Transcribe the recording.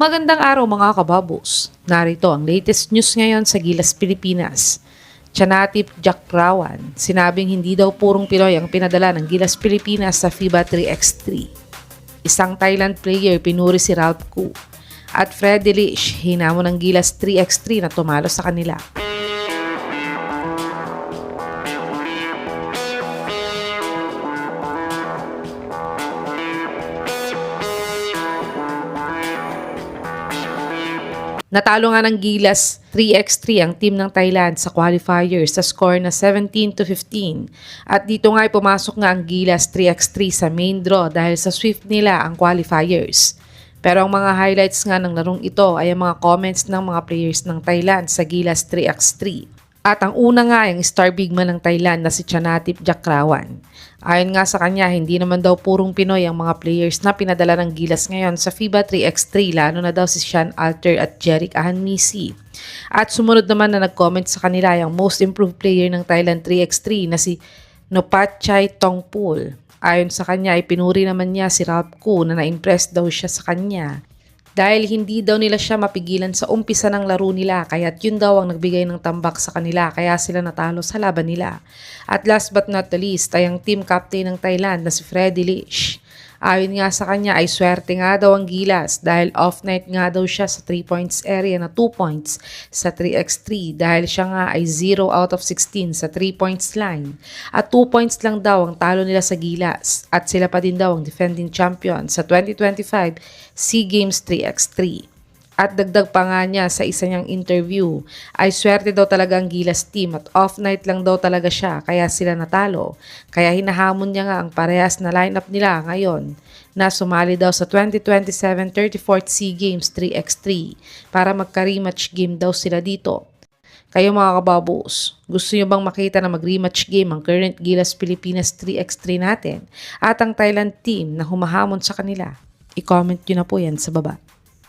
Magandang araw mga kababos. Narito ang latest news ngayon sa Gilas Pilipinas. Tianatip Jakrawan, sinabing hindi daw purong Pinoy ang pinadala ng Gilas Pilipinas sa FIBA 3x3. Isang Thailand player pinuri si Ralph Koo. At Fred Delish, hinamon ng Gilas 3x3 na tumalo sa kanila. Natalo nga ng Gilas 3x3 ang team ng Thailand sa qualifiers sa score na 17-15. At dito nga ay pumasok nga ang Gilas 3x3 sa main draw dahil sa swift nila ang qualifiers. Pero ang mga highlights nga ng larong ito ay ang mga comments ng mga players ng Thailand sa Gilas 3x3. At ang una nga ay ang star bigman ng Thailand na si Tianatip Jakrawan. Ayon nga sa kanya, hindi naman daw purong Pinoy ang mga players na pinadala ng Gilas ngayon sa FIBA 3x3, lalo na daw si Sean Alter at Jeric Ahanmisi. At sumunod naman na nag-comment sa kanila yung most improved player ng Thailand 3x3 na si Nopachai Tongpul. Ayon sa kanya ay pinuri naman niya si Ralph Koo na na-impress daw siya sa kanya. Dahil hindi daw nila siya mapigilan sa umpisa ng laro nila, kaya't yun daw ang nagbigay ng tambak sa kanila kaya sila natalo sa laban nila. At last but not the least ay ang team captain ng Thailand na si Fred Delish. Ayon nga sa kanya ay swerte nga daw ang Gilas dahil off night nga daw siya sa 3 points area na 2 points sa 3x3 dahil siya nga ay 0 out of 16 sa 3 points line. At 2 points lang daw ang talo nila sa Gilas at sila pa din daw ang defending champion sa 2025 SEA Games 3x3. At dagdag pa nga niya sa isa niyang interview ay swerte daw talaga ang Gilas team at off night lang daw talaga siya kaya sila natalo. Kaya hinahamon niya nga ang parehas na lineup nila ngayon na sumali daw sa 2027 34th SEA Games 3x3 para magka-rematch game daw sila dito. Kayo mga kababos, gusto nyo bang makita na mag-rematch game ang current Gilas Pilipinas 3x3 natin at ang Thailand team na humahamon sa kanila? I-comment nyo na po yan sa baba.